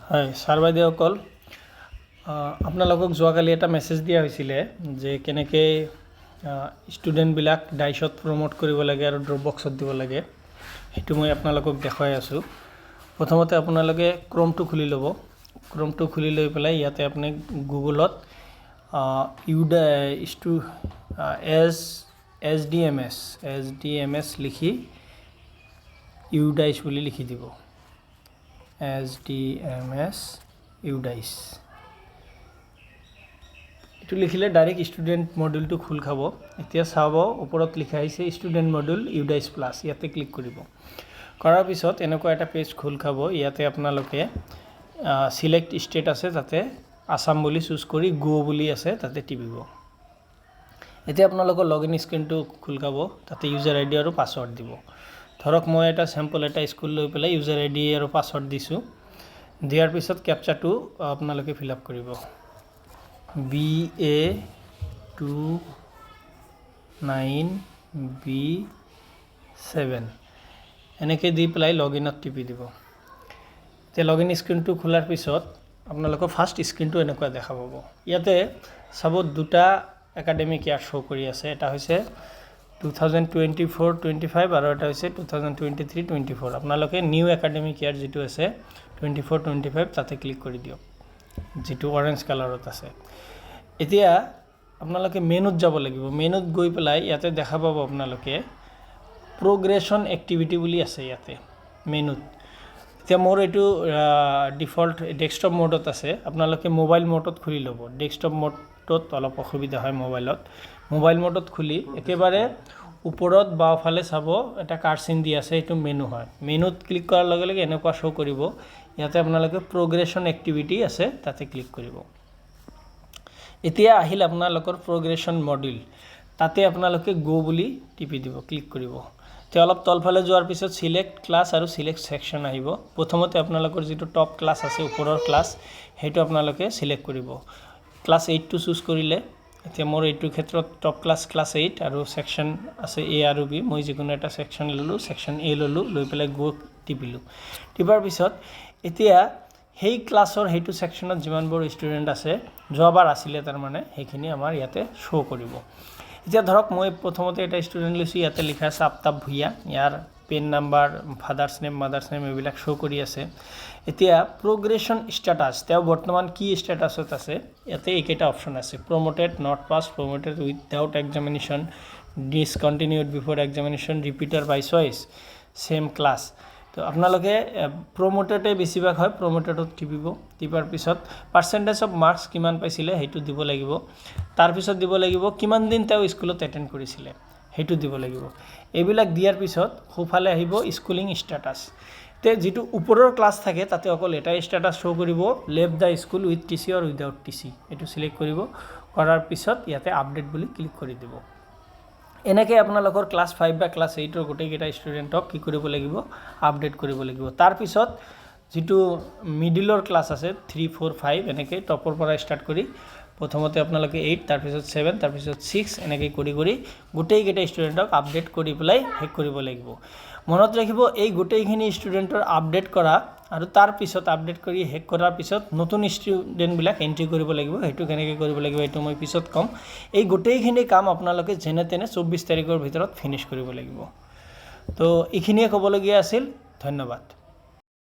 হয় ছাৰ বাইদেউসকল, আপোনালোকক যোৱাকালি এটা মেছেজ দিয়া হৈছিলে যে কেনেকৈ ষ্টুডেণ্টবিলাক ডাইচত প্ৰমোট কৰিব লাগে আৰু ড্ৰপ বক্সত দিব লাগে। সেইটো মই আপোনালোকক দেখুৱাই আছোঁ। প্ৰথমতে আপোনালোকে ক্ৰমটো খুলি ল'ব। ক্ৰমটো খুলি লৈ পেলাই ইয়াতে আপুনি গুগলত SDMS লিখি ইউডাইচ বুলি লিখি দিব। SDMS ইউডাইচ এইটো লিখিলে ডাইৰেক্ট ষ্টুডেণ্ট মডিউলটো খোল খাব। এতিয়া চাব ওপৰত লিখা হৈছে ষ্টুডেণ্ট মডিউল ইউডাইচ প্লাছ। ইয়াতে ক্লিক কৰিব। কৰাৰ পিছত এনেকুৱা এটা পেজ খোল খাব। ইয়াতে আপোনালোকে সিলেক্ট ষ্টেট আছে, তাতে আসাম বুলি চুজ কৰি গো বুলি আছে, তাতে টিপিব। এতিয়া আপোনালোকৰ লগইন স্ক্ৰীনটো খোল খাব। তাতে ইউজাৰ আইডি আৰু পাছৱৰ্ড দিব। ধৰক মই এটা চেম্পল এটা স্কুল লৈ পেলাই ইউজাৰ আইডি আৰু পাছৱৰ্ড দিছোঁ। দিয়াৰ পিছত কেপচাটো আপোনালোকে ফিল আপ কৰিব। BA29B7 এনেকৈ দি পেলাই লগইনত টিপি দিব। এতিয়া লগইন স্ক্ৰীনটো খোলাৰ পিছত আপোনালোকৰ ফাৰ্ষ্ট স্ক্ৰীনটো এনেকুৱা দেখা পাব। ইয়াতে চাব দুটা একাডেমিক ইয়াৰ শ্ব' কৰি আছে। এটা হৈছে 2024-25 আৰু এটা হৈছে 2023-24। আপোনালোকে নিউ একাডেমিক ইয়াৰ যিটো আছে 24-25 তাতে ক্লিক কৰি দিয়ক, যিটো অৰেঞ্জ কালাৰত আছে। এতিয়া আপোনালোকে মেনুত যাব লাগিব। মেনুত গৈ পেলাই ইয়াতে দেখা পাব আপোনালোকে প্ৰগ্ৰেশ্যন এক্টিভিটি বুলি আছে ইয়াতে মেনুত। এতিয়া মোৰ এইটো ডিফল্ট ডেস্কটপ মোডত আছে। আপোনালোকে মোবাইল মোডত খুলি ল'ব। ডেস্কটপ মোডত অলপ অসুবিধা হয় মোবাইলত। মোবাইল মোডত খুলি একেবাৰে ওপৰত বাওঁফালে চাব এটা কাৰ্চিন দি আছে, এইটো মেনু হয়। মেনুত ক্লিক কৰাৰ লগে লগে এনেকুৱা শ্ব' কৰিব। ইয়াতে আপোনালোকে প্ৰগ্ৰেশ্যন এক্টিভিটি আছে, তাতে ক্লিক কৰিব। এতিয়া আহিল আপোনালোকৰ প্ৰগ্ৰেশ্যন মডিউল। তাতে আপোনালোকে গো বুলি টিপি দিব, ক্লিক কৰিব। এতিয়া অলপ তলফালে যোৱাৰ পিছত চিলেক্ট ক্লাছ আৰু চিলেক্ট ছেকশ্যন আহিব। প্ৰথমতে আপোনালোকৰ যিটো টপ ক্লাছ আছে, ওপৰৰ ক্লাছ, সেইটো আপোনালোকে চিলেক্ট কৰিব। ক্লাছ 8টো চুজ কৰিলে। এতিয়া মোৰ এইটোৰ ক্ষেত্ৰত টপ ক্লাছ 8 আৰু ছেকশ্যন আছে A আৰু B। মই যিকোনো এটা ছেকশ্যন ল'লোঁ, ছেকশ্যন A ল'লোঁ, লৈ পেলাই গো টিপিলোঁ। টিপাৰ পিছত এতিয়া সেই ক্লাছৰ সেইটো ছেকশ্যনত যিমানবোৰ ষ্টুডেণ্ট আছে, যোৱাবাৰ আছিলে তাৰমানে, সেইখিনি আমাৰ ইয়াতে শ্ব' কৰিব। এতিয়া ধৰক মই প্ৰথমতে এটা ষ্টুডেণ্ট লৈছোঁ। ইয়াতে লিখা আছে আফতাব ভূঞা। ইয়াৰ PAN number, father's name, mother's name এইবিলাক শ্ব' কৰি আছে। এতিয়া প্ৰগ্ৰেশ্যন ষ্টেটাছ, তেওঁ বৰ্তমান কি ষ্টেটাছত আছে, ইয়াতে এইকেইটা অপশ্যন আছে। Promoted, not pass, promoted without examination, discontinued before examination, repeater by choice, same class. তো আপোনালোকে প্ৰমোটেডে বেছিভাগ হয়, প্ৰমোটেডত টিপিব। টিপাৰ পিছত পাৰ্চেণ্টেজ অফ মাৰ্কছ কিমান পাইছিলে সেইটো দিব লাগিব। তাৰপিছত দিব লাগিব কিমান দিন তেওঁ স্কুলত এটেণ্ড কৰিছিলে, সেইটো দিব লাগিব। এইবিলাক দিয়াৰ পিছত সোঁফালে আহিব স্কুলিং ষ্টেটাছ। তে যিটো ওপৰৰ ক্লাছ থাকে তাতে অকল এটাই ষ্টেটাছ শ্ব' কৰিব, left the school with TC or without TC, এইটো চিলেক্ট কৰিব। কৰাৰ পিছত ইয়াতে আপডেট বুলি ক্লিক কৰি দিব। এনেকৈ আপোনালোকৰ ক্লাছ 5 বা ক্লাছ 8ৰ গোটেইকেইটা ষ্টুডেণ্টক কি কৰিব লাগিব, আপডেট কৰিব লাগিব। তাৰপিছত যিটো মিডিলৰ ক্লাছ আছে 3, 4, 5 এনেকৈ টপৰ পৰা ষ্টাৰ্ট কৰি প্ৰথমতে আপোনালোকে 8, তাৰপিছত 7, তাৰপিছত 6 এনেকৈ কৰি কৰি গোটেইকেইটা ষ্টুডেণ্টক আপডেট কৰি পেলাই শেষ কৰিব লাগিব। মনত ৰাখিব, এই গোটেইখিনি ষ্টুডেণ্টৰ আপডেট কৰা আৰু তাৰপিছত আপডেট কৰি শেষ কৰাৰ পিছত নতুন ষ্টুডেণ্টবিলাক এণ্ট্ৰি কৰিব লাগিব। সেইটো কেনেকৈ কৰিব লাগিব সেইটো মই পিছত ক'ম। এই গোটেইখিনি কাম আপোনালোকে যেনে তেনে 24 তাৰিখৰ ভিতৰত ফিনিছ কৰিব লাগিব। তো এইখিনিয়ে ক'বলগীয়া আছিল। ধন্যবাদ।